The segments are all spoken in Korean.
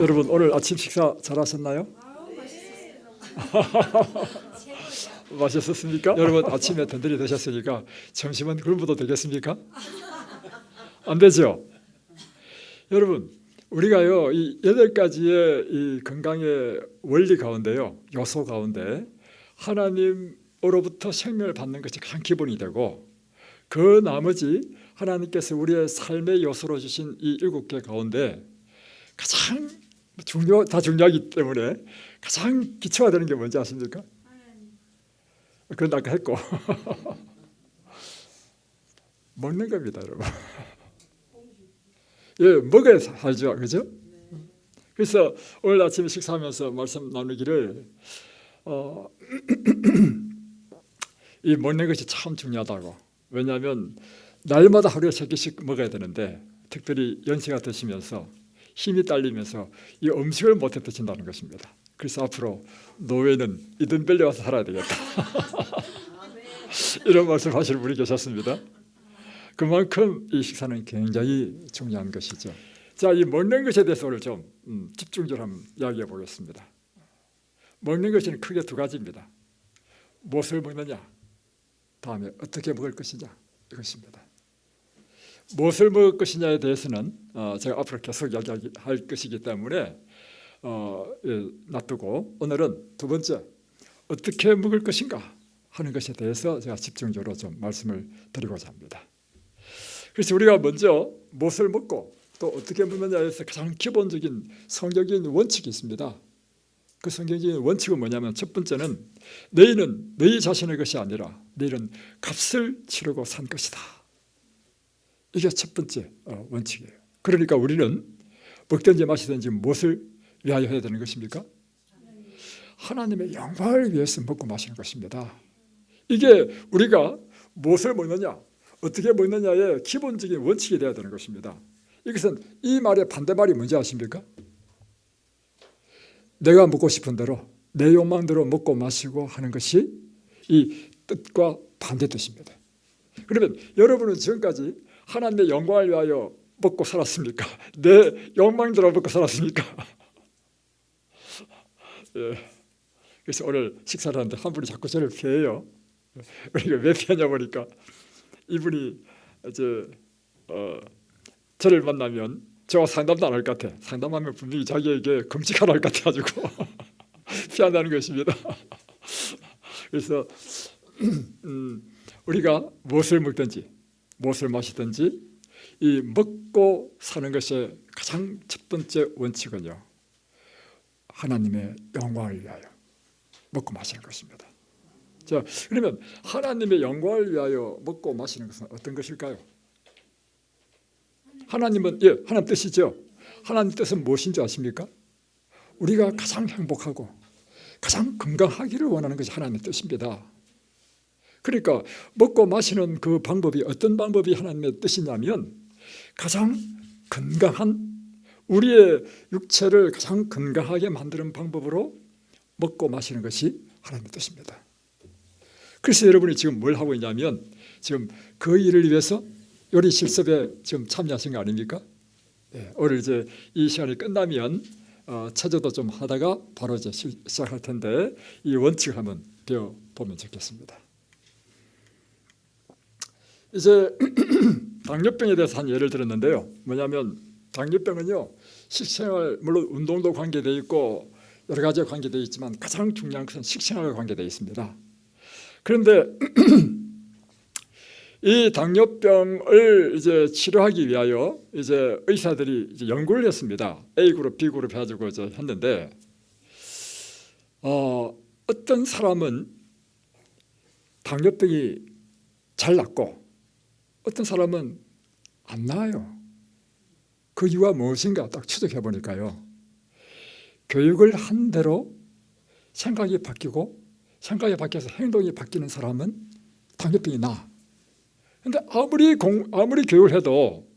여러분 오늘 아침 식사 잘 하셨나요? 맛있었습니까? 여러분 아침에 든든히 드셨으니까 점심은 굶어도 되겠습니까? 안 되죠? 여러분 우리가요 이 8가지의 이 건강의 원리 가운데요, 요소 가운데 하나님으로부터 생명을 받는 것이 가장 기본이 되고, 그 나머지 하나님께서 우리의 삶의 요소로 주신 이 7개 가운데 가장 다 중요하기 때문에 가장 기초가 되는 게 뭔지 아십니까? 그건 아까 했고 먹는 겁니다, 여러분. 예, 먹어야 살죠, 그죠? 그래서 오늘 아침에 식사하면서 말씀 나누기를 이 먹는 것이 참 중요하다고. 왜냐하면 날마다 하루에 3개씩 먹어야 되는데, 특별히 연세가 드시면서 힘이 딸리면서 이 음식을 못해 드신다는 것입니다. 그래서 앞으로 노예는 이든밸리 와서 살아야 되겠다 이런 말씀하시는 분이 계셨습니다. 그만큼 이 식사는 굉장히 중요한 것이죠. 자, 이 먹는 것에 대해서 오늘 좀 집중적으로 한번 이야기해 보겠습니다. 먹는 것은 크게 2가지입니다. 무엇을 먹느냐, 다음에 어떻게 먹을 것이냐, 이것입니다. 무엇을 먹을 것이냐에 대해서는 제가 앞으로 계속 이야기할 것이기 때문에 놔두고, 오늘은 2번째 어떻게 먹을 것인가 하는 것에 대해서 제가 집중적으로 좀 말씀을 드리고자 합니다. 그래서 우리가 먼저 무엇을 먹고 또 어떻게 먹느냐에서 가장 기본적인 성경적인 원칙이 있습니다. 그 성경적인 원칙은 뭐냐면, 첫 번째는 너희는 너희 자신의 것이 아니라 너희는 값을 치르고 산 것이다. 이게 첫 번째 원칙이에요. 그러니까 우리는 먹든지 마시든지 무엇을 위하여 해야 되는 것입니까? 하나님의 영광을 위해서 먹고 마시는 것입니다. 이게 우리가 무엇을 먹느냐, 어떻게 먹느냐의 기본적인 원칙이 되어야 되는 것입니다. 이것은 이 말의 반대말이 뭔지 아십니까? 내가 먹고 싶은 대로 내 욕망대로 먹고 마시고 하는 것이 이 뜻과 반대 뜻입니다. 그러면 여러분은 지금까지 하나님의 영광을 위하여 먹고 살았습니까? 내 욕망대로 먹고 살았습니까? 예. 그래서 오늘 식사를 하는데 한 분이 자꾸 저를 피해요. 그러니까 왜 피하냐 보니까, 이분이 이제 저를 만나면 저와 상담도 안 할 것 같아. 상담하면 분명히 자기에게 금식하라 할 것 같아가지고 피한다는 것입니다. 그래서 우리가 무엇을 먹든지 무엇을 마시든지 이 먹고 사는 것의 가장 첫 번째 원칙은요, 하나님의 영광을 위하여 먹고 마시는 것입니다. 자, 그러면 하나님의 영광을 위하여 먹고 마시는 것은 어떤 것일까요? 하나님은 하나님 뜻이죠. 하나님 뜻은 무엇인지 아십니까? 우리가 가장 행복하고 가장 건강하기를 원하는 것이 하나님의 뜻입니다. 그러니까 먹고 마시는 그 방법이 어떤 방법이 하나님의 뜻이냐면, 가장 건강한, 우리의 육체를 가장 건강하게 만드는 방법으로 먹고 마시는 것이 하나님의 뜻입니다. 그래서 여러분이 지금 뭘 하고 있냐면, 지금 그 일을 위해서 요리 실습에 지금 참여하신 거 아닙니까? 네, 오늘 이제 이 시간이 끝나면 체조도 좀 하다가 바로 이제 시작할 텐데, 이 원칙을 한번 배워보면 좋겠습니다. 이제 당뇨병에 대해서 한 예를 들었는데요. 뭐냐면 당뇨병은요, 식생활, 물론 운동도 관계되어 있고 여러 가지가 관계되어 있지만 가장 중요한 것은 식생활과 관계되어 있습니다. 그런데 이 당뇨병을 이제 치료하기 위하여 이제 의사들이 이제 연구를 했습니다. A그룹, B그룹 해가지고 이제 했는데, 어떤 사람은 당뇨병이 잘 낫고 어떤 사람은 안 나아요. 그 이유가 무엇인가 딱 추적해 보니까요, 교육을 한 대로 생각이 바뀌고 생각이 바뀌어서 행동이 바뀌는 사람은 당뇨병이 나아. 그런데 아무리 교육을 해도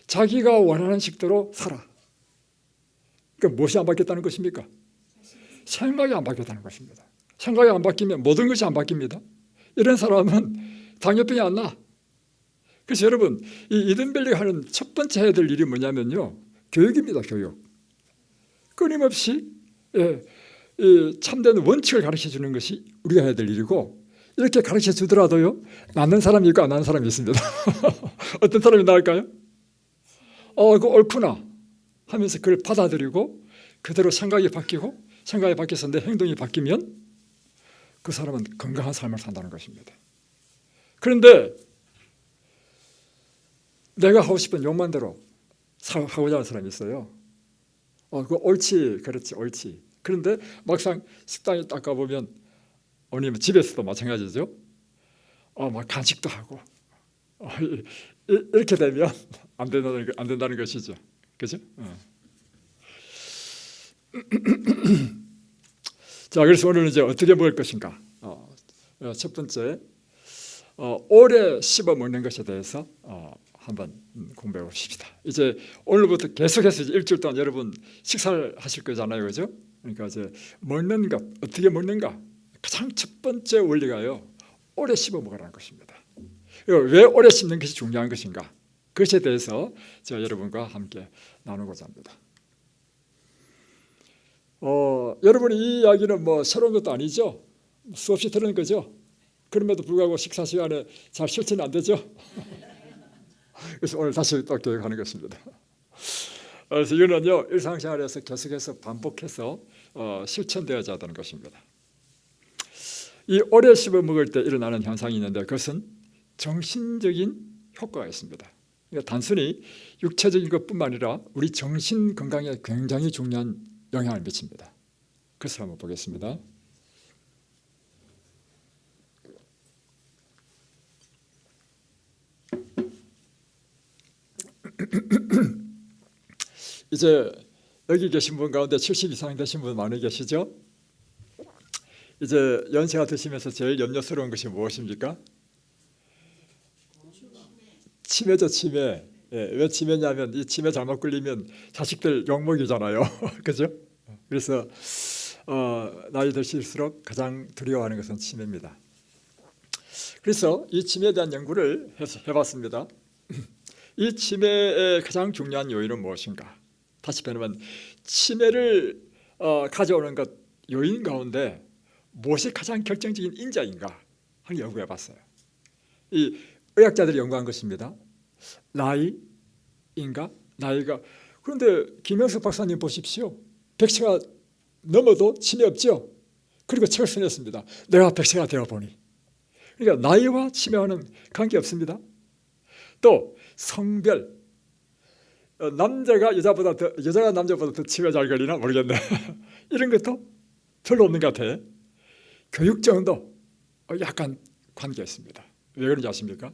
자기가 원하는 식대로 살아. 그러니까 무엇이 안 바뀌었다는 것입니까? 생각이 안 바뀌었다는 것입니다. 생각이 안 바뀌면 모든 것이 안 바뀝니다. 이런 사람은 당뇨병이 안 나. 그래서 여러분, 이 이든밸리가 하는 첫 번째 해야 될 일이 뭐냐면요, 교육입니다. 교육. 끊임없이 이 참된 원칙을 가르쳐 주는 것이 우리가 해야 될 일이고, 이렇게 가르쳐 주더라도요, 낫는 사람이 있고 안 낫는 사람이 있습니다. 어떤 사람이 나을까요? 그거 옳구나 하면서 그걸 받아들이고 그대로 생각이 바뀌고, 생각이 바뀌어서 내 행동이 바뀌면 그 사람은 건강한 삶을 산다는 것입니다. 그런데 내가 하고 싶은 욕만 대로 하고자 하는 사람이 있어요. 그거 옳지, 그렇지, 옳지. 그런데 막상 식당에 딱 가보면, 아니면 집에서도 마찬가지죠. 막 간식도 하고, 이렇게 되면 안 된다는 것이죠. 그죠? 자, 그래서 오늘은 이제 어떻게 먹을 것인가. 첫 번째, 오래 씹어 먹는 것에 대해서 한번 공부해 봅시다. 이제 오늘부터 계속해서 일주일 동안 여러분 식사를 하실 거잖아요, 그죠? 그러니까 이제 먹는 것, 어떻게 먹는가, 가장 첫 번째 원리가요, 오래 씹어 먹으라는 것입니다. 왜 오래 씹는 것이 중요한 것인가, 그것에 대해서 제가 여러분과 함께 나누고자 합니다. 여러분이 이 이야기는 뭐 새로운 것도 아니죠. 수없이 들은 거죠. 그럼에도 불구하고 식사 시간에 잘 실천이 안 되죠. 그래서 오늘 다시 또 교육하는 것입니다. 그래서 이거는요, 일상생활에서 계속해서 반복해서 실천되어야 하는 것입니다. 이 오래 씹어 먹을 때 일어나는 현상이 있는데, 그것은 정신적인 효과가 있습니다. 그러니까 단순히 육체적인 것뿐만 아니라 우리 정신 건강에 굉장히 중요한 영향을 미칩니다. 그것을 한번 보겠습니다. 이제 여기 계신 분 가운데 70 이상 되신 분 많이 계시죠? 이제 연세가 드시면서 제일 염려스러운 것이 무엇입니까? 치매죠, 치매. 왜 치매냐면, 이 치매 잘못 걸리면 자식들 욕먹이잖아요. 그죠? 그래서 나이 드실수록 가장 두려워하는 것은 치매입니다. 그래서 이 치매에 대한 연구를 해봤습니다. 이 치매의 가장 중요한 요인은 무엇인가? 다시 말하면 치매를 가져오는 것 요인 가운데 무엇이 가장 결정적인 인자인가 하는 연구해봤어요. 이 의학자들이 연구한 것입니다. 나이인가? 나이가. 그런데 김영석 박사님 보십시오. 100세가 넘어도 치매 없죠? 그리고 책을 써냈습니다. 내가 100세가 되어보니. 그러니까 나이와 치매와는 관계없습니다. 또 성별, 여자가 남자보다 더 치매 잘 걸리나 모르겠네. 이런 것도 별로 없는 것 같아. 교육 정도 약간 관계가 있습니다. 왜 그런지 아십니까?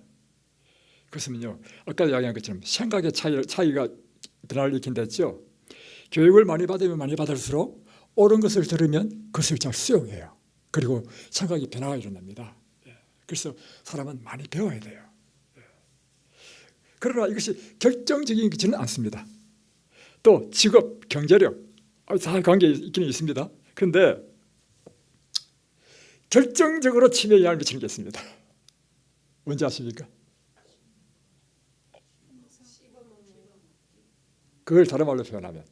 그것은요, 아까 이야기한 것처럼 생각의 차이가 변화를 일으킨다 했죠. 교육을 많이 받으면 많이 받을수록 옳은 것을 들으면 그것을 잘 수용해요. 그리고 생각이 변화가 일어납니다. 그래서 사람은 많이 배워야 돼요. 그러나 이것이 결정적인 것지는 않습니다. 또 직업, 경제력, 다 관계 있기는 있습니다. 그런데 결정적으로 치매에 영향을 미치는 게 있습니다. 뭔지 아십니까? 그걸 다른 말로 표현하면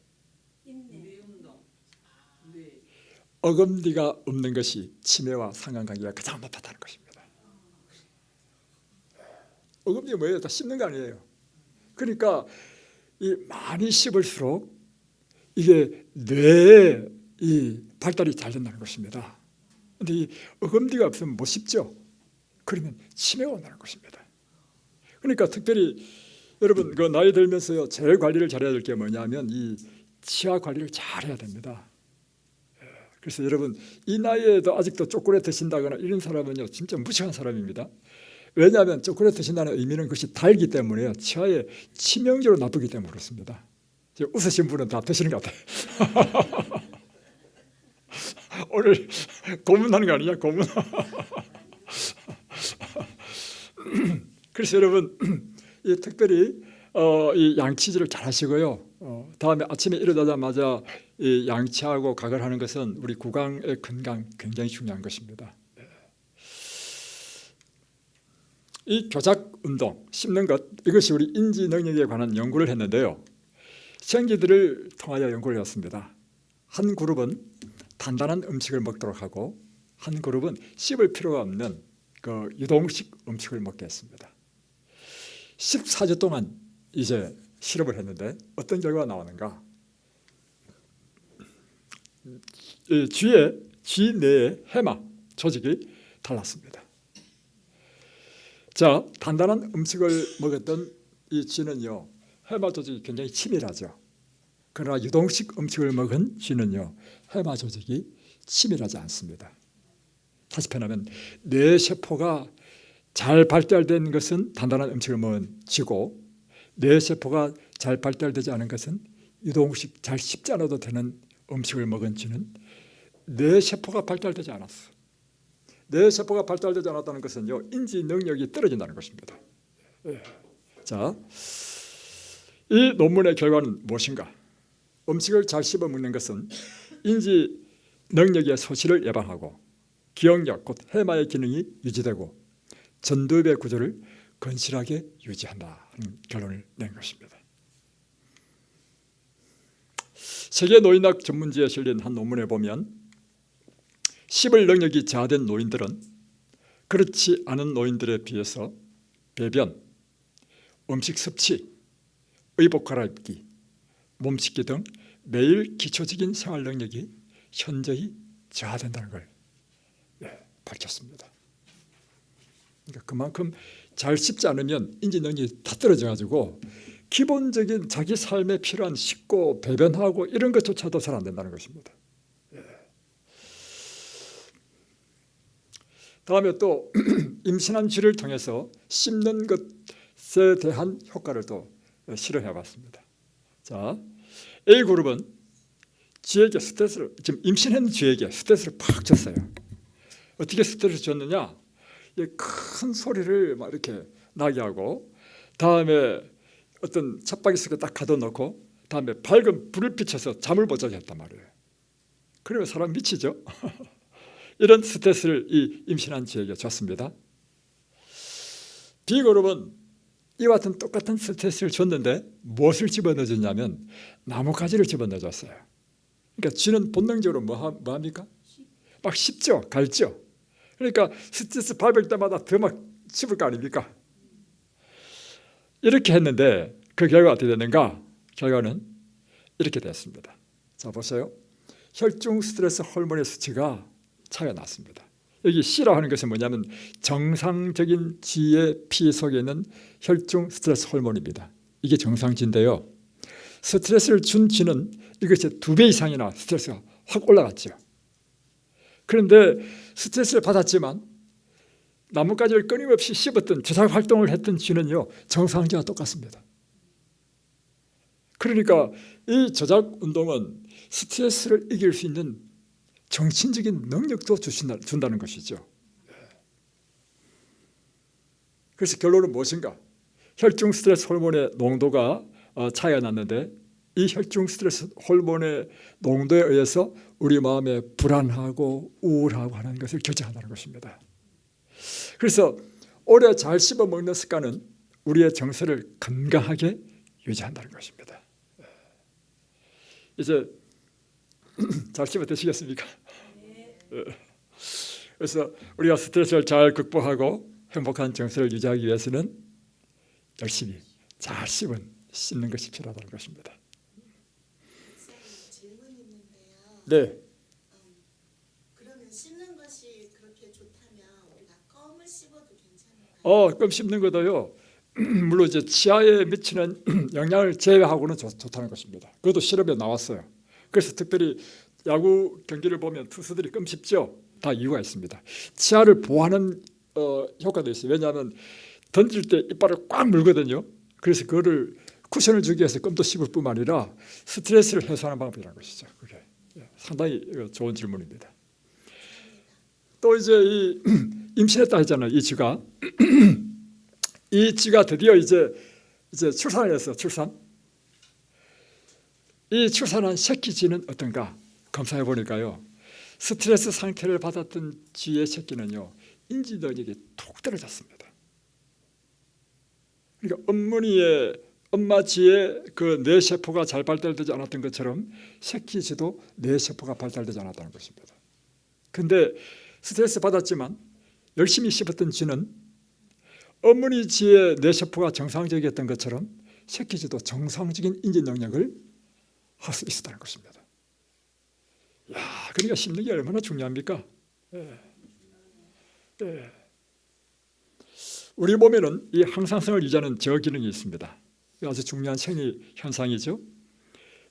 어금니가 없는 것이 치매와 상관관계가 가장 높다는 것입니다. 어금니가 뭐예요? 다 씹는 거 아니에요. 그러니까 이 많이 씹을수록 이게 뇌의 이 발달이 잘 된다는 것입니다. 그런데 이 어금니가 없으면 못 씹죠. 그러면 치매가 온다는 것입니다. 그러니까 특별히 여러분 그 나이 들면서요, 제일 관리를 잘해야 될 게 뭐냐면 이 치아 관리를 잘해야 됩니다. 그래서 여러분 이 나이에도 아직도 초콜릿 드신다거나 이런 사람은요 진짜 무식한 사람입니다. 왜냐하면 초콜릿 드신다는 의미는 그것이 달기 때문에요. 치아에 치명적으로 나쁘기 때문에 그렇습니다. 웃으신 분은 다 드시는 것 같아요. 오늘 고문하는 거 아니냐, 고문. 그래서 여러분 이 특별히 이 양치질을 잘 하시고요. 다음에 아침에 일어나자마자 이 양치하고 각을 하는 것은 우리 구강의 건강 굉장히 중요한 것입니다. 이 교작 운동, 씹는 것, 이것이 우리 인지 능력에 관한 연구를 했는데요. 시험지들을 통하여 연구를 했습니다. 한 그룹은 단단한 음식을 먹도록 하고 한 그룹은 씹을 필요가 없는 그 유동식 음식을 먹게 했습니다. 14주 동안 이제 실험을 했는데 어떤 결과가 나오는가? 쥐 내의 해마 조직이 달랐습니다. 자, 단단한 음식을 먹었던 이 쥐는요, 해마 조직이 굉장히 치밀하죠. 그러나 유동식 음식을 먹은 쥐는요, 해마 조직이 치밀하지 않습니다. 다시 표현하면 뇌세포가 잘 발달된 것은 단단한 음식을 먹은 쥐고, 뇌세포가 잘 발달되지 않은 것은 유동식 잘 씹지 않아도 되는 음식을 먹은 쥐는 뇌세포가 발달되지 않았어. 뇌세포가 발달되지 않았다는 것은요, 인지 능력이 떨어진다는 것입니다. 자, 이 논문의 결과는 무엇인가? 음식을 잘 씹어 먹는 것은 인지 능력의 소실을 예방하고 기억력, 곧 해마의 기능이 유지되고 전두엽의 구조를 건실하게 유지한다 하는 결론을 낸 것입니다. 세계 노인학 전문지에 실린 한 논문에 보면 씹을 능력이 저하된 노인들은 그렇지 않은 노인들에 비해서 배변, 음식 섭취, 의복 갈아입기, 몸 씻기 등 매일 기초적인 생활 능력이 현저히 저하된다는 걸 밝혔습니다. 그러니까 그만큼 잘 씹지 않으면 인지 능력이 다 떨어져가지고 기본적인 자기 삶에 필요한 씻고 배변하고 이런 것조차도 잘 안 된다는 것입니다. 다음에 또 임신한 쥐를 통해서 씹는 것에 대한 효과를 또 실험해 봤습니다. 자, A그룹은 쥐에게 스트레스를, 지금 임신한 쥐에게 스트레스를 팍 줬어요. 어떻게 스트레스를 줬느냐? 큰 소리를 막 이렇게 나게 하고, 다음에 어떤 쳇바퀴 속에 딱 가둬놓고, 다음에 밝은 불을 비춰서 잠을 못 자게 했단 말이에요. 그러면 사람 미치죠. 이런 스트레스를 이 임신한 쥐에게 줬습니다. B그룹은 이와 같은 똑같은 스트레스를 줬는데 무엇을 집어넣어줬냐면 나뭇가지를 집어넣어줬어요. 그러니까 쥐는 본능적으로 뭐 합니까? 막 씹죠, 갈죠. 그러니까 스트레스 받을 때마다 더 막 씹을 거 아닙니까? 이렇게 했는데 그 결과가 어떻게 됐는가? 결과는 이렇게 됐습니다. 자, 보세요. 혈중 스트레스 호르몬의 수치가 차이가 났습니다. 여기 C라고 하는 것은 뭐냐면 정상적인 쥐의 피 속에 있는 혈중 스트레스 호르몬입니다. 이게 정상치인데요, 스트레스를 준 쥐는 이것의 2배 이상이나 스트레스가 확 올라갔죠. 그런데 스트레스를 받았지만 나뭇가지를 끊임없이 씹었던 저작 활동을 했던 쥐는요, 정상쥐와 똑같습니다. 그러니까 이 저작 운동은 스트레스를 이길 수 있는 정신적인 능력도 준다는 것이죠. 그래서 결론은 무엇인가? 혈중 스트레스 호르몬의 농도가 차이가 났는데 이 혈중 스트레스 호르몬의 농도에 의해서 우리 마음에 불안하고 우울하고 하는 것을 결정한다는 것입니다. 그래서 오래 잘 씹어 먹는 습관은 우리의 정서를 건강하게 유지한다는 것입니다. 이제 잘 씹어 드시겠습니까? 그래서 우리가 스트레스를 잘 극복하고 행복한 정서를 유지하기 위해서는 열심히 잘 씹는 것이 필요하다는 것입니다. 질문이 있는데요. 네. 그러면 씹는 것이 그렇게 좋다면 우리가 껌을 씹어도 괜찮을까요? 껌 씹는 것도요. 물론 이제 치아에 미치는 영향을 제외하고는 좋다는 것입니다. 그것도 실험에 나왔어요. 그래서 특별히 야구 경기를 보면 투수들이 껌 씹죠. 다 이유가 있습니다. 치아를 보호하는 효과도 있어요. 왜냐하면 던질 때 이빨을 꽉 물거든요. 그래서 그거를 쿠션을 주기 위해서 껌도 씹을 뿐만 아니라 스트레스를 해소하는 방법이라는 것이죠. 그게 상당히 좋은 질문입니다. 또 이제 이 임신했다 했잖아요. 이 쥐가 이 쥐가 드디어 이제 출산을 했어요. 이 출산한 새끼 쥐는 어떤가 검사해 보니까요, 스트레스 상태를 받았던 쥐의 새끼는요, 인지 능력이 톡 떨어졌습니다. 그러니까 엄마 지에 그 뇌세포가 잘 발달되지 않았던 것처럼 새끼 지도 뇌세포가 발달되지 않았다는 것입니다. 근데 스트레스 받았지만 열심히 씹었던 쥐는 어머니 지의 뇌세포가 정상적이었던 것처럼 새끼 쥐도 정상적인 인지 능력을 할 수 있었다는 것입니다. 야, 그러니까 씹는 게 얼마나 중요합니까? 예. 예. 우리 몸에는 이 항상성을 유지하는 저기능이 있습니다. 아주 중요한 생리 현상이죠.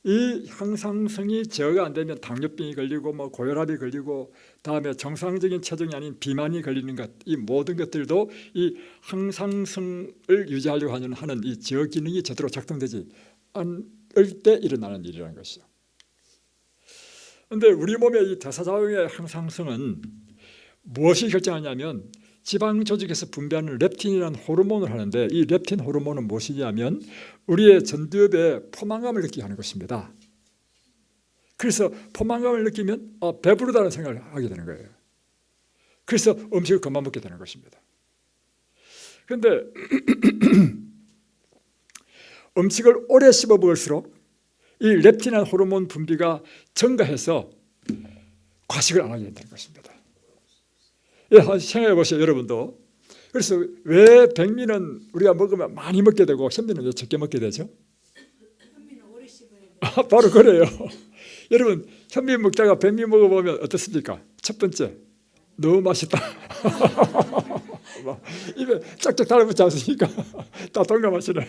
이 항상성이 제어가 안 되면 당뇨병이 걸리고 뭐 고혈압이 걸리고 다음에 정상적인 체중이 아닌 비만이 걸리는 것, 이 모든 것들도 이 항상성을 유지하려고 하는 이 제어 기능이 제대로 작동되지 않을 때 일어나는 일이라는 것이죠. 그런데 우리 몸의 이 대사자용의 항상성은 무엇이 결정하냐면 지방 조직에서 분비하는 렙틴이라는 호르몬을 하는데, 이 렙틴 호르몬은 무엇이냐면 우리의 전두엽에 포만감을 느끼게 하는 것입니다. 그래서 포만감을 느끼면 배부르다는 생각을 하게 되는 거예요. 그래서 음식을 그만 먹게 되는 것입니다. 그런데 음식을 오래 씹어 먹을수록 이 렙틴한 호르몬 분비가 증가해서 과식을 안 하게 된다는 것입니다. 예, 생각해 보세요, 여러분도. 그래서 왜 백미는 우리가 먹으면 많이 먹게 되고 현미는 왜 적게 먹게 되죠? 현미는 오래 씹어야 돼. 바로 그래요. 여러분, 현미 먹다가 백미 먹어보면 어떻습니까? 첫 번째, 너무 맛있다. 입에 쫙쫙 달라붙지 않습니까? 다 동감하시네.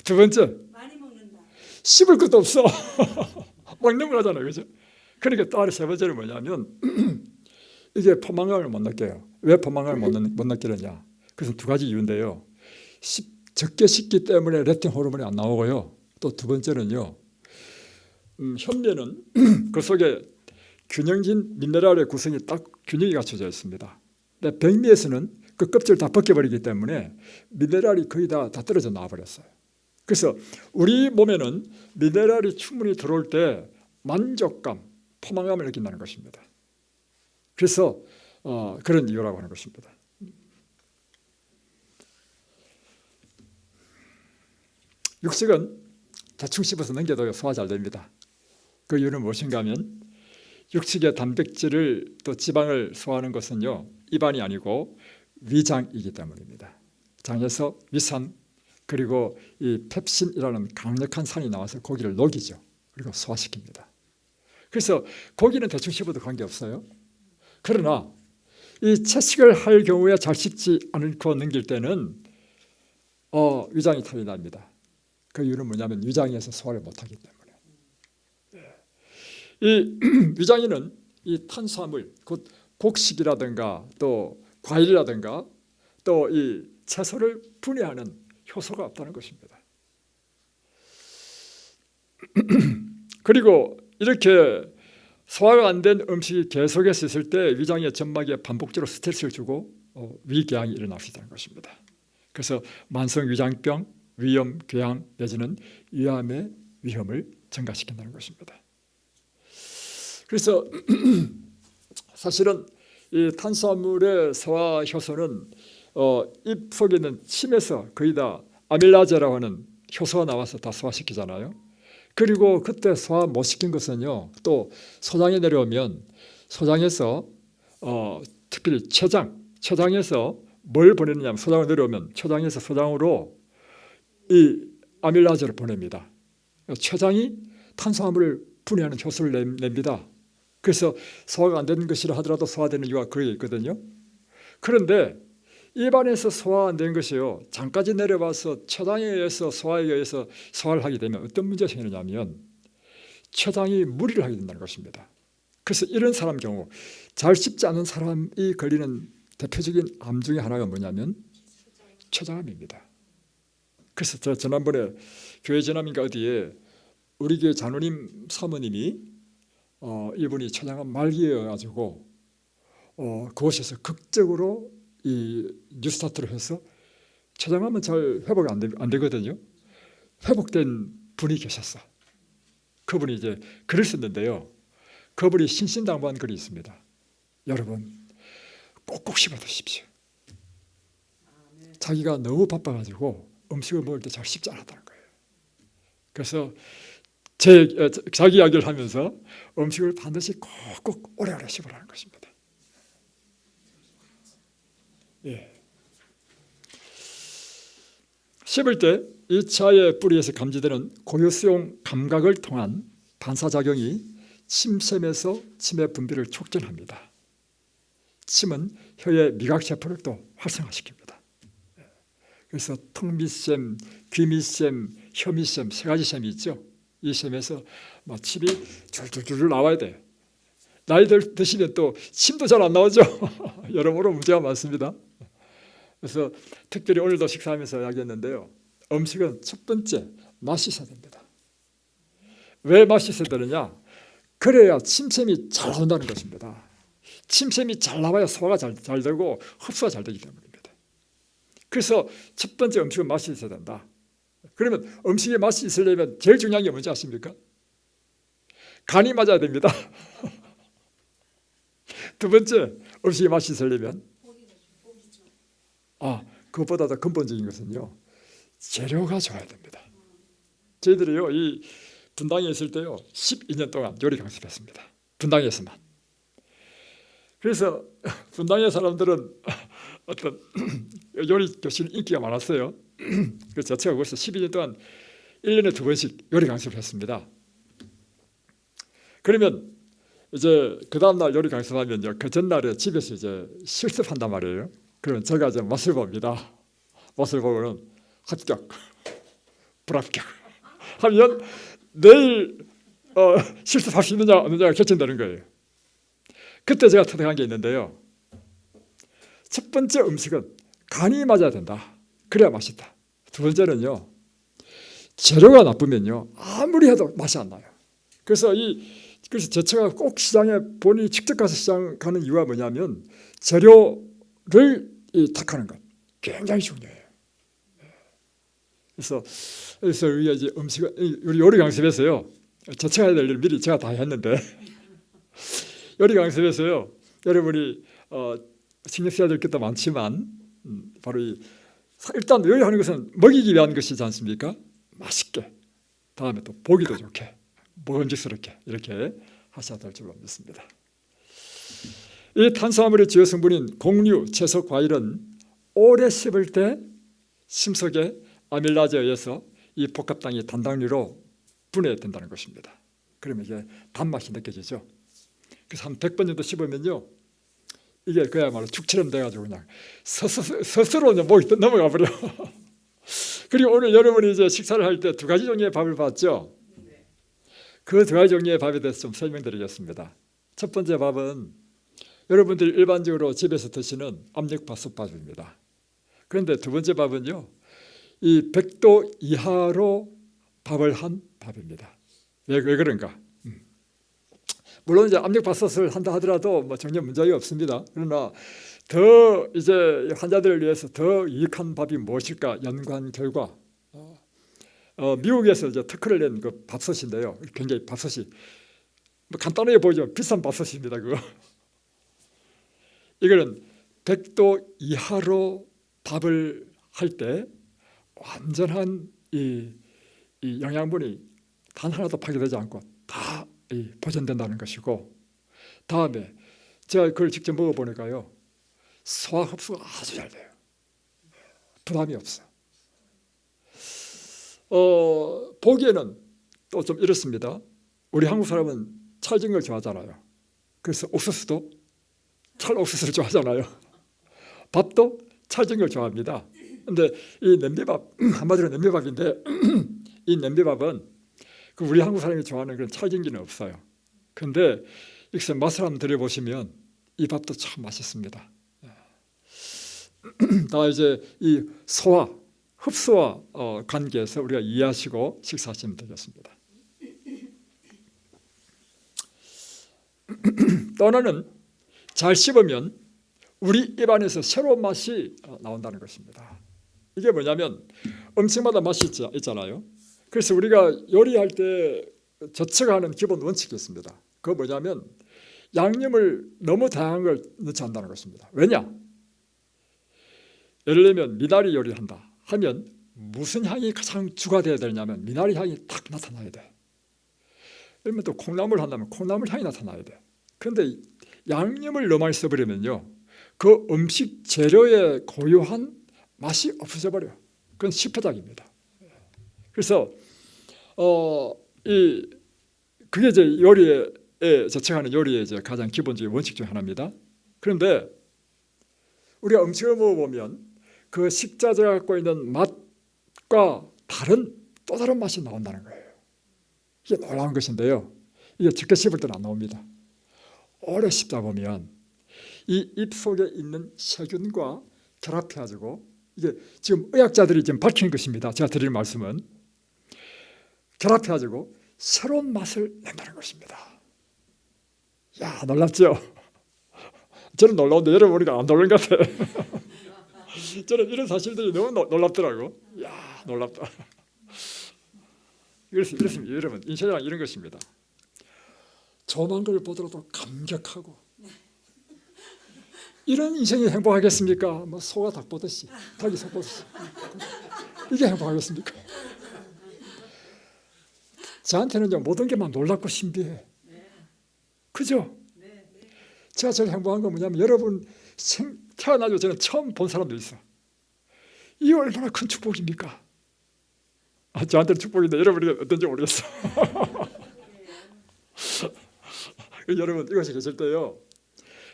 두 번째, 많이 먹는다. 씹을 것도 없어. 막 넘어가잖아요, 그죠? 그러니까 또 세 번째는 뭐냐면 이게 포만감을 못 느껴요. 왜 포만감을 못 느끼느냐? 그래서 두 가지 이유인데요. 적게 씹기 때문에 렙틴 호르몬이 안 나오고요. 또 두 번째는요. 현미는 그 속에 균형진 미네랄의 구성이 딱 균형이 갖춰져 있습니다. 근데 백미에서는 그 껍질을 다 벗겨버리기 때문에 미네랄이 거의 다 떨어져 나와버렸어요. 그래서 우리 몸에는 미네랄이 충분히 들어올 때 만족감, 포만감을 느낀다는 것입니다. 그래서 그런 이유라고 하는 것입니다. 육식은 대충 씹어서 넘겨도 소화 잘 됩니다. 그 이유는 무엇인가 하면 육식의 단백질을 또 지방을 소화하는 것은요, 입안이 아니고 위장이기 때문입니다. 장에서 위산 그리고 이 펩신이라는 강력한 산이 나와서 고기를 녹이죠. 그리고 소화시킵니다. 그래서 고기는 대충 씹어도 관계없어요. 그러나 이 채식을 할 경우에 잘 씹지 않고 넘길 때는 위장이 탈이 납니다. 그 이유는 뭐냐면 위장에서 소화를 못하기 때문에. 이 위장에는 이 탄수화물, 곧 곡식이라든가 또 과일이라든가 또 이 채소를 분해하는 효소가 없다는 것입니다. 그리고 이렇게 소화가 안 된 음식이 계속해서 있을 때 위장의 점막에 반복적으로 스트레스를 주고 위궤양이 일어날 수 있다는 것입니다. 그래서 만성 위장병, 위염, 궤양 내지는 위암의 위험을 증가시킨다는 것입니다. 그래서 사실은 이 탄수화물의 소화 효소는 입 속에 있는 침에서 거의 다 아밀라제라고 하는 효소가 나와서 다 소화시키잖아요. 그리고 그때 소화 못 시킨 것은요, 또 소장에 내려오면 소장에서 특별히 췌장에서 뭘 보내느냐면 소장으로 내려오면 췌장에서 소장으로 이 아밀라제를 보냅니다. 췌장이 탄수화물을 분해하는 효소를 냅니다. 그래서 소화가 안 되는 것이라 하더라도 소화되는 이유가 거기에 있거든요. 그런데 입안에서 소화 안 된 것이요, 장까지 내려와서 췌장에 의해서 소화에 의해서 소화를 하게 되면 어떤 문제가 생기느냐면 췌장이 무리를 하게 된다는 것입니다. 그래서 이런 사람 경우, 잘 씹지 않은 사람이 걸리는 대표적인 암 중에 하나가 뭐냐면 췌장암입니다. 그래서 제가 지난번에 교회 전함인가 어디에 우리 교회 장로님 사모님이 이분이 췌장암 말기여가지고 그곳에서 극적으로 이 뉴스타트를 해서 췌장암은 잘 회복이 안 되거든요. 회복된 분이 계셨어. 그분이 이제 글을 썼는데요. 그분이 신신당부한 글이 있습니다. 여러분 꼭꼭 씹어 드십시오. 자기가 너무 바빠가지고 음식을 먹을 때 잘 씹지 않았다는 거예요. 그래서 자기 이야기를 하면서 음식을 반드시 꼭꼭 오래오래 씹으라는 것입니다. 예. 씹을 때 이 치아의 뿌리에서 감지되는 고유수용 감각을 통한 반사작용이 침샘에서 침의 분비를 촉진합니다. 침은 혀의 미각세포를 또 활성화시킵니다. 그래서 턱밑샘, 귀밑샘, 혀밑샘 세 가지 샘이 있죠. 이 샘에서 막 침이 줄줄줄 나와야 돼요. 나이 드시면 또 침도 잘 안 나오죠. 여러모로 문제가 많습니다. 그래서 특별히 오늘도 식사하면서 이야기했는데요. 음식은 첫 번째 맛이 있어야 됩니다. 왜 맛이 있어야 되느냐? 그래야 침샘이 잘 나온다는 것입니다. 침샘이 잘 나와야 소화가 잘 되고 흡수가 잘 되기 때문입니다. 그래서 첫 번째 음식은 맛이 있어야 된다. 그러면 음식에 맛이 있으려면 제일 중요한 게 뭔지 아십니까? 간이 맞아야 됩니다. 두 번째 음식에 맛이 있으려면 그것보다 더 근본적인 것은요, 재료가 좋아야 됩니다. 저희들이요, 이 분당에 있을 때요 12년 동안 요리 강습했습니다. 분당에서만. 그래서 분당의 사람들은 어떤 요리 교실 인기가 많았어요. 그래서 제가 거기서 12년 동안 1년에 2번씩 요리 강습을 했습니다. 그러면 이제 그 다음날 요리 강습하면요, 그 전날에 집에서 이제 실습한단 말이에요. 그러면 제가 이제 맛을 봅니다. 맛을 보고는 합격, 불합격 하면 내일 실습할 수 있느냐 없느냐가 결정되는 거예요. 그때 제가 터득한 게 있는데요. 첫 번째 음식은 간이 맞아야 된다. 그래야 맛있다. 두 번째는요, 재료가 나쁘면요 아무리 해도 맛이 안 나요. 그래서 제가 꼭 시장에 본인이 직접 가서 시장 가는 이유가 뭐냐면 재료를 탁하는 것 굉장히 중요해요. 그래서 우리가 이제 우리 요리 강습에서요, 제가 해야 될 일을 미리 제가 다 했는데 요리 강습에서요, 여러분이 신경 써야 될 것도 많지만 바로 일단 요리하는 것은 먹이기 위한 것이지 않습니까? 맛있게, 다음에 또 보기도 좋게, 먹음직스럽게 이렇게 하셔야 될 줄로 믿습니다. 이 탄수화물의 주요 성분인 곡류, 채소, 과일은 오래 씹을 때 심속의 아밀라제에 의해서 이 복합당이 단당류로 분해된다는 것입니다. 그러면 이제 단맛이 느껴지죠. 그래서 한 100번 정도 씹으면요, 이게 그야말로 죽처럼 돼가지고 그냥 스스로 목이 넘어가 버려. 그리고 오늘 여러분이 이제 식사를 할 때 2가지 종류의 밥을 봤죠. 그 2가지 종류의 밥에 대해서 좀 설명드리겠습니다. 첫 번째 밥은 여러분들이 일반적으로 집에서 드시는 압력밥솥밥입니다. 그런데 두 번째 밥은요, 이 100도 이하로 밥을 한 밥입니다. 왜 그런가? 물론 이제 압력밥솥을 한다 하더라도 뭐 전혀 문제가 없습니다. 그러나 더 이제 환자들을 위해서 더 유익한 밥이 무엇일까? 연구한 결과 미국에서 이제 특허를 낸 그 밥솥인데요. 굉장히 밥솥이 뭐 간단하게 보이지만 비싼 밥솥입니다. 그거. 이거는 100도 이하로 밥을 할 때 완전한 이 영양분이 단 하나도 파괴되지 않고 다 보존된다는 것이고, 다음에 제가 그걸 직접 먹어보니까요, 소화 흡수가 아주 잘 돼요. 부담이 없어. 보기에는 또 좀 이렇습니다. 우리 한국 사람은 찰진 걸 좋아하잖아요. 그래서 옥수수도 찰옥수수를 좋아하잖아요. 밥도 찰진 걸 좋아합니다. 근데 이 냄비밥, 한마디로 냄비밥인데 이 냄비밥은 그 우리 한국 사람이 좋아하는 그런 찰진 기는 없어요. 근데 여기서 맛을 한번 들여보시면 이 밥도 참 맛있습니다. 다 이제 이 소화, 흡수와 관계에서 우리가 이해하시고 식사하시면 되겠습니다. 또 하나는 잘 씹으면 우리 입안에서 새로운 맛이 나온다는 것입니다. 이게 뭐냐면 음식마다 맛이 있잖아요. 그래서 우리가 요리할 때 저축하는 기본 원칙이 있습니다. 그거 뭐냐면 양념을 너무 다양한 걸 넣지 않는다는 것입니다. 왜냐? 예를 들면 미나리 요리를 한다 하면 무슨 향이 가장 주가 되어야 되냐면 미나리 향이 딱 나타나야 돼. 그러면 또 콩나물 한다면 콩나물 향이 나타나야 돼. 그런데 양념을 너무 많이 써버리면요, 그 음식 재료의 고유한 맛이 없어져 버려. 그건 실패작입니다. 그래서 그게 이제 요리에 저측하는 요리의 이제 가장 기본적인 원칙 중 하나입니다. 그런데 우리가 음식을 먹어보면 그 식자재가 갖고 있는 맛과 다른 또 다른 맛이 나온다는 거예요. 이게 놀라운 것인데요, 이게 적게 씹을 때는 안 나옵니다. 오래 씹다 보면 이 입 속에 있는 세균과 결합해가지고, 이게 지금 의학자들이 지금 밝히는 것입니다. 제가 드릴 말씀은 결합해가지고 새로운 맛을 낸다는 것입니다. 야, 놀랍죠? 저는 놀라운데 여러분 우리가 안 놀란 것 같아요. 저는 이런 사실들이 너무 놀랍더라고. 야, 놀랍다. 이렇습니다. 여러분, 인생이란 이런 것입니다. 조만 걸 보더라도 감격하고, 이런 인생이 행복하겠습니까? 뭐 소가 닭 보듯이, 닭이 소 보듯이. 이게 행복하겠습니까? 저한테는 모든 게 막 놀랍고 신비해. 그죠? 제가 제일 행복한 건 뭐냐면, 여러분 태어나서 저는 처음 본 사람도 있어. 이게 얼마나 큰 축복입니까? 저한테는 축복인데 여러분이 어떤지 모르겠어. 여러분, 이것이 계실 때요,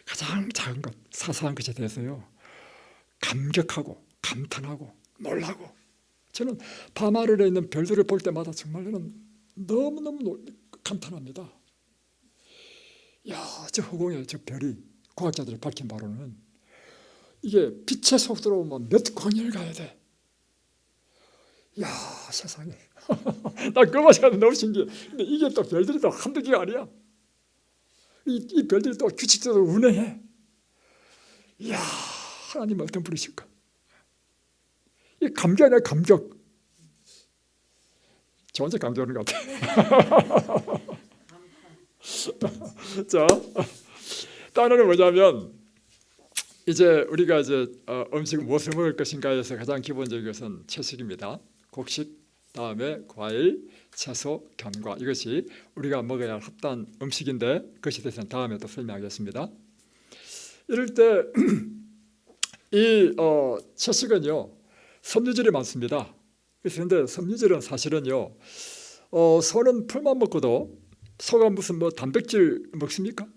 가장 작은 것, 사소한 것에 대해서요 감격하고 감탄하고 놀라고, 저는 밤하늘에 있는 별들을 볼 때마다 정말 저는 너무너무 감탄합니다. 야, 저 허공에 저 별이, 과학자들이 밝힌 바로는 이게 빛의 속도로 오면 몇 광년을 가야 돼. 야, 세상에. 나 그거 생각하면 너무 신기해. 근데 이게 또 별들이 또 한두 개가 아니야. 이 별들이 또 규칙적으로 운행해. 이야, 하나님 어떤 분이실까? 이 감격이 아니라 감격. 저 혼자 감격하는 것 같아. 자, 또 하나는 뭐냐면, 이제 우리가 이제 음식 무엇을 먹을 것인가에서 가장 기본적인 것은 채식입니다. 곡식, 다음에 과일, 채소, 견과, 이것이 우리가 먹어야 할 합당한 음식인데, 그것에 대해서는 다음에 또 설명하겠습니다. 이럴 때 이 채식은요 섬유질이 많습니다. 그런데 섬유질은 사실은요, 소는 풀만 먹고도, 소가 무슨 뭐 단백질 먹습니까?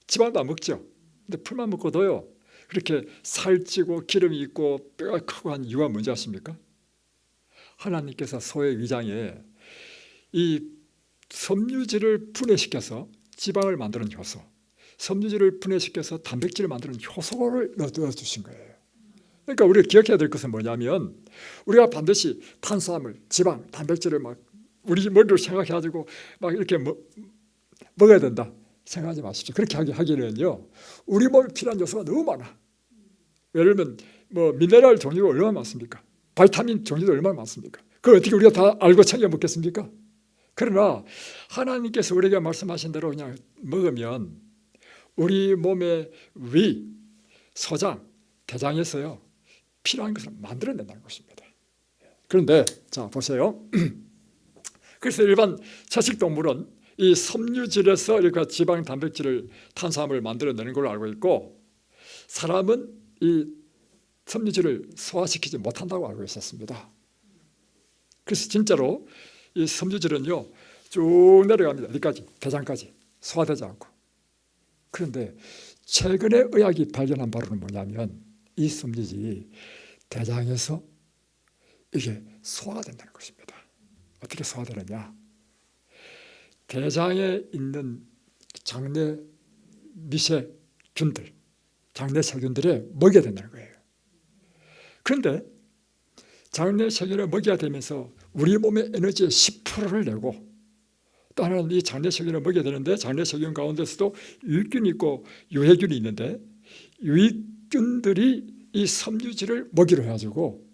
지방도 안 먹죠. 근데 풀만 먹고도요 그렇게 살찌고 기름이 있고 뼈가 크고 한 이유가 뭔지 아십니까? 하나님께서 소의 위장에 이 섬유질을 분해시켜서 지방을 만드는 효소, 섬유질을 분해시켜서 단백질을 만드는 효소를 넣어주신 거예요. 그러니까 우리가 기억해야 될 것은 뭐냐면, 우리가 반드시 탄수화물, 지방, 단백질을 막 우리 머리로 생각해가지고 막 이렇게 먹어야 된다 생각하지 마십시오. 그렇게 하기는요 우리 몸에 필요한 요소가 너무 많아. 예를 들면 뭐 미네랄 종류가 얼마나 많습니까? 바이타민 종류도 얼마나 많습니까? 그걸 어떻게 우리가 다 알고 챙겨 먹겠습니까? 그러나 하나님께서 우리에게 말씀하신 대로 그냥 먹으면 우리 몸의 위, 소장, 대장에서요 필요한 것을 만들어낸다는 것입니다. 그런데 자 보세요. 그래서 일반 채식 동물은 이 섬유질에서 이렇게 지방, 단백질을, 탄수화물을 만들어내는 걸로 알고 있고, 사람은 이 섬유질을 소화시키지 못한다고 알고 있었습니다. 그래서 진짜로 이 섬유질은요 쭉 내려갑니다. 어디까지? 대장까지 소화되지 않고. 그런데 최근에 의학이 발견한 바로는 뭐냐면, 이 섬유질이 대장에서 이게 소화가 된다는 것입니다. 어떻게 소화되느냐? 대장에 있는 장내 미세균들, 장내 세균들에 먹여야 된다는 거예요. 그런데 장내 세균을 먹여야 되면서 우리 몸의 에너지의 10%를 내고, 또 하나는 이 장내 세균을 먹여야 되는데, 장내 세균 가운데서도 유익균이 있고 유해균이 있는데, 유익균들이 이 섬유질을 먹이로 해가지고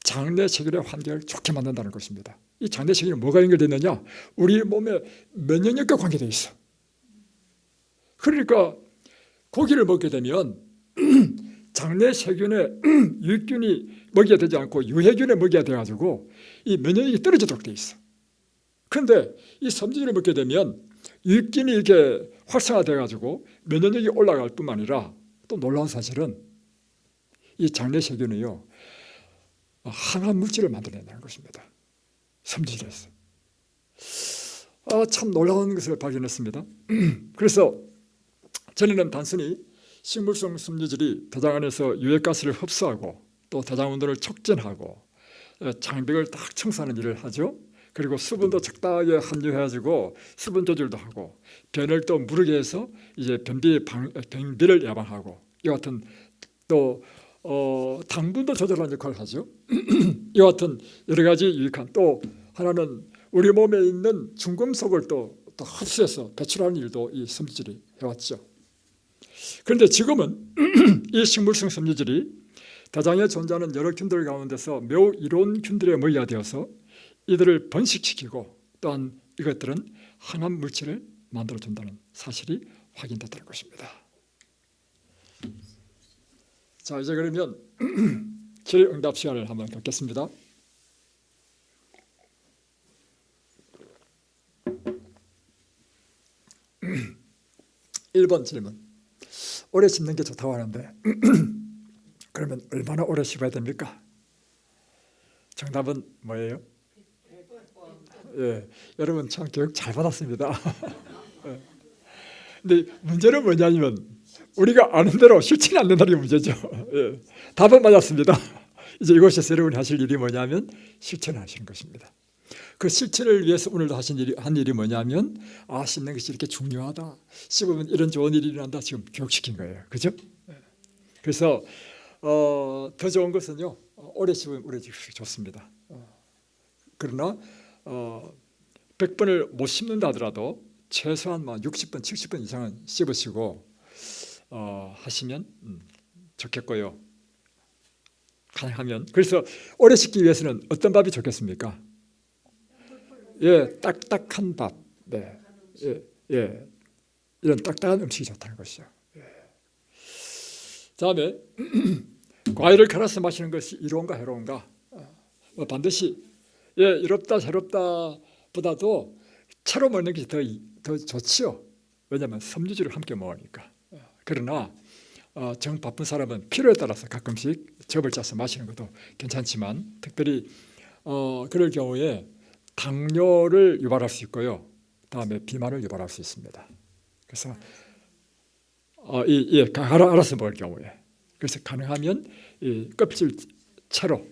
장내 세균의 환경을 좋게 만든다는 것입니다. 이 장내 세균이 뭐가 연결되어 있느냐? 우리 몸의 면역력과 관계되어 있어. 그러니까 고기를 먹게 되면 장내 세균에 유익균이 먹여야 되지 않고 유해균에 먹여야 돼가지고 이 면역력이 떨어지도록 돼 있어. 그런데 이 섬유질을 먹게 되면 유익균이 이렇게 활성화돼가지고 면역력이 올라갈 뿐만 아니라 또 놀라운 사실은 이 장내 세균이요 항암 물질을 만들어낸다는 것입니다. 섬유질에서. 참 놀라운 것을 발견했습니다. 그래서 전에는 단순히 식물성 섬유질이 대장 안에서 유해가스를 흡수하고 또 대장 온도를 촉진하고 장벽을 딱 청소하는 일을 하죠. 그리고 수분도 적당하게 함유해가지고 수분 조절도 하고 변을 또 무르게 해서 이제 변비를 예방하고 이 같은 또 당분도 조절하는 역할을 하죠. 이 같은 여러 가지 유익한 또 하나는 우리 몸에 있는 중금속을 또 흡수해서 배출하는 일도 이 섬유질이 해왔죠. 그런데 지금은 이 식물성 섬유질이 대장에 존재하는 여러 균들 가운데서 매우 이로운 균들에 모여야 되어서 이들을 번식시키고 또한 이것들은 항암 물질을 만들어준다는 사실이 확인됐다는 것입니다. 자, 이제 그러면 질의응답 시간을 한번 갖겠습니다. (1번) 질문. 오래 씹는 게 좋다고 하는데 그러면 얼마나 오래 씹어야 됩니까? 정답은 뭐예요? 예, 여러분 참 교육 잘 받았습니다. 근데 문제는 뭐냐면 우리가 아는 대로 실천이 안 된다는 게 문제죠. 예, 답은 맞았습니다. 이제 이곳에서 여러분이 하실 일이 뭐냐면 실천을 하시는 것입니다. 그 실천을 위해서 오늘도 한 일이 뭐냐면 씹는 것이 이렇게 중요하다. 씹으면 이런 좋은 일이 일어난다. 지금 교육시킨 거예요. 그죠? 그래서 더 좋은 것은요. 오래 씹으면 오래 씹기 좋습니다. 그러나 100번을 못 씹는다 하더라도 최소한 60번, 70번 이상은 씹으시고 하시면 좋겠고요. 가능하면. 그래서 오래 씹기 위해서는 어떤 밥이 좋겠습니까? 예, 딱딱한 밥. 네. 예. 이런 딱딱한 음식이 좋다는 것이죠. 예. 다음에 과일을 갈아서 마시는 것이 이로운가 해로운가? 반드시 이롭다 해롭다 보다도 차로 먹는 것이 더 좋지요. 왜냐하면 섬유질을 함께 먹으니까. 그러나 정 바쁜 사람은 필요에 따라서 가끔씩 접을 짜서 마시는 것도 괜찮지만 특별히 그럴 경우에 당뇨를 유발할 수 있고요. 다음에 비만을 유발할 수 있습니다. 그래서 알아서 먹을 경우에 그래서 가능하면 이 껍질 채로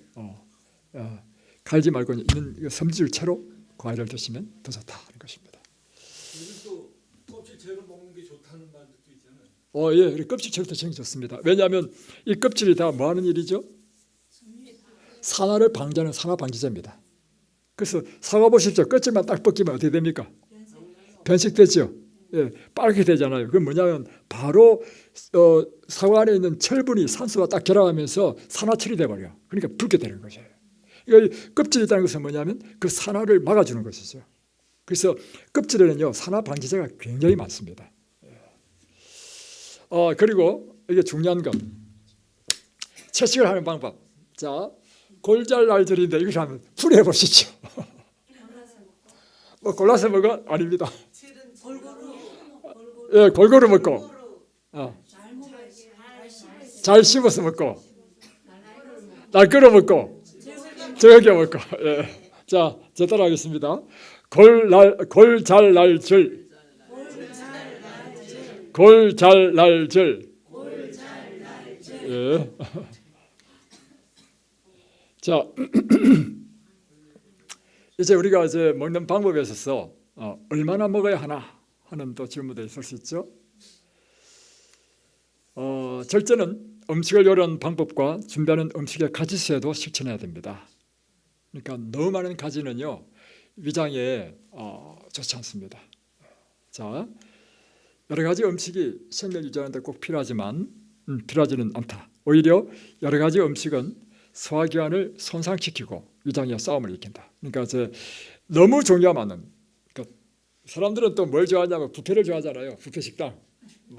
갈지 말고 있는 섬질 채로 과일을 드시면 더 좋다는 것입니다. 또 껍질 채로 먹는 게 좋다는 말도 있잖아요. 예, 껍질 채로 드시는 게 좋습니다. 왜냐하면 이 껍질이 다 뭐 하는 일이죠? 산화를 방지하는 산화 방지제입니다. 그래서 사과 보십시오. 껍질만 딱 벗기면 어떻게 됩니까? 변색되죠. 예, 빨갛게 되잖아요. 그건 뭐냐면 바로 사과 안에 있는 철분이 산소와 딱 결합하면서 산화철이 돼버려. 그러니까 붉게 되는 거죠. 그러니까 껍질이 있다는 것은 뭐냐면 그 산화를 막아주는 것이죠. 그래서 껍질에는요 산화 방지제가 굉장히 많습니다. 그리고 이게 중요한 건 채식을 하는 방법. 자, 골잘날절인데 이걸 하면 풀이해 보시죠. 뭐 골라서 먹어? 아닙니다. 예, 골고루 먹고, 잘 씹어서 먹고, 날 끓여 먹고, 저녁에 먹고. 예. 자, 저 따라하겠습니다. 골잘날절, 골잘날절. 예. 자, 이제 우리가 이제 먹는 방법에 있어서 얼마나 먹어야 하나 하는 또 질문도 있을 수 있죠. 절제는 음식을 요리하는 방법과 준비하는 음식의 가짓수에도 실천해야 됩니다. 그러니까 너무 많은 가지는요 위장에 좋지 않습니다. 자, 여러 가지 음식이 생명 유지하는 데 꼭 필요하지만 필요하지는 않다. 오히려 여러 가지 음식은 소화기관을 손상시키고 위장에 싸움을 일으킨다. 그러니까 이제 너무 종류가 많은. 그러니까 사람들은 또 뭘 좋아하냐면 뷔페를 좋아하잖아요. 뷔페 식당.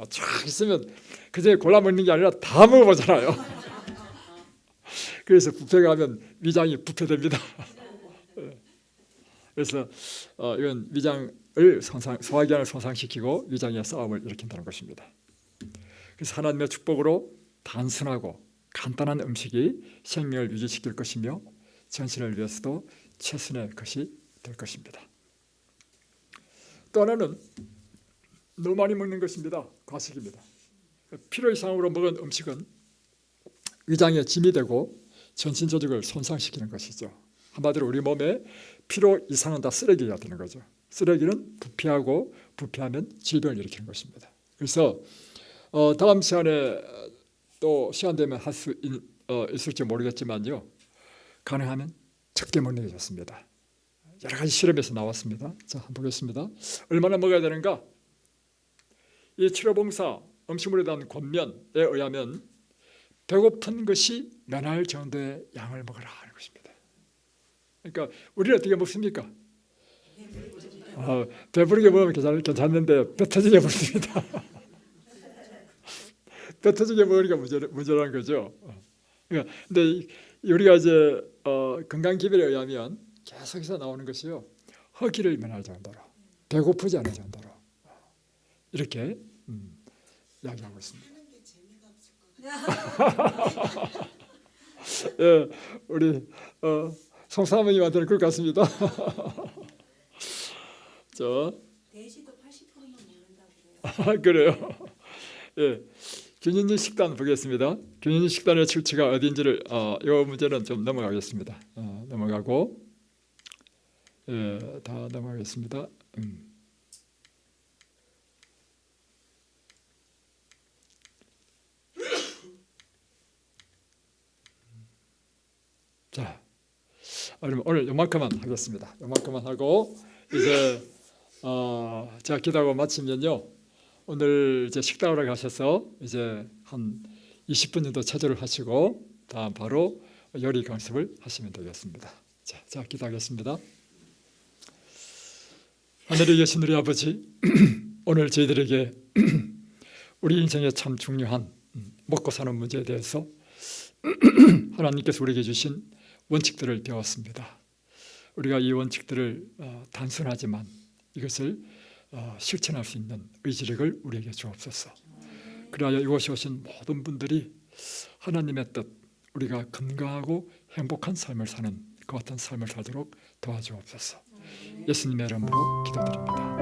쫙 있으면 그중에 골라 먹는 게 아니라 다 먹어보잖아요. 그래서 뷔페가 하면 위장이 부패됩니다. 그래서 이건 위장을 소화기관을 손상시키고 위장의 싸움을 일으킨다는 것입니다. 그래서 하나님의 축복으로 단순하고 간단한 음식이 생명을 유지시킬 것이며 전신을 위해서도 최선의 것이 될 것입니다. 또 하나는 너무 많이 먹는 것입니다. 과식입니다. 필요 이상으로 먹은 음식은 위장에 짐이 되고 전신 조직을 손상시키는 것이죠. 한마디로 우리 몸에 필요 이상은 다 쓰레기가 되는 거죠. 쓰레기는 부패하고 부패하면 질병을 일으키는 것입니다. 그래서 다음 시간에 또 시간 되면 할 수 있을지 모르겠지만요. 가능하면 적게 먹는 게 좋습니다. 여러 가지 실험에서 나왔습니다. 자, 한번 보겠습니다. 얼마나 먹어야 되는가? 이 치료봉사 음식물에 대한 권면에 의하면 배고픈 것이 면할 정도의 양을 먹으라 하는 것입니다. 그러니까 우리는 어떻게 먹습니까? 배부르게 먹으면 괜찮는데 배 터지게 먹습니다. 배 터지게 먹으니까 문제라는 거죠. 그러니까 근데 우리가 이제 건강기별에 의하면 계속해서 나오는 것이요, 허기를 면할 정도로, 배고프지 않을 정도로 이렇게 이야기하고 있습니다. 하는 게 재미가 없을 것 같아요. 예, 우리 송사모님한테는 그럴 것 같습니다. 돼지도 80%만 먹는다고 그래요. 그래요. 예, 균형식 식단 보겠습니다. 균형식 식단의 출처가 어디인지를 이 문제는 좀 넘어가겠습니다. 넘어가고 다 넘어가겠습니다. 자, 그럼 오늘 요만큼만 하겠습니다. 요만큼만 하고 이제 제가 기도하고 마치면요, 오늘 이제 식당으로 가셔서 이제 한 20분 정도 체조를 하시고 다음 바로 요리 강습을 하시면 되겠습니다. 자, 기도하겠습니다. 하늘에 계신 우리 아버지, 오늘 저희들에게 우리 인생에 참 중요한 먹고 사는 문제에 대해서 하나님께서 우리에게 주신 원칙들을 배웠습니다. 우리가 이 원칙들을 단순하지만 이것을 실천할 수 있는 의지력을 우리에게 주옵소서. 그리하여 이곳에 오신 모든 분들이 하나님의 뜻, 우리가 건강하고 행복한 삶을 사는 그 같은 삶을 살도록 도와주옵소서. 예수님의 이름으로 기도드립니다.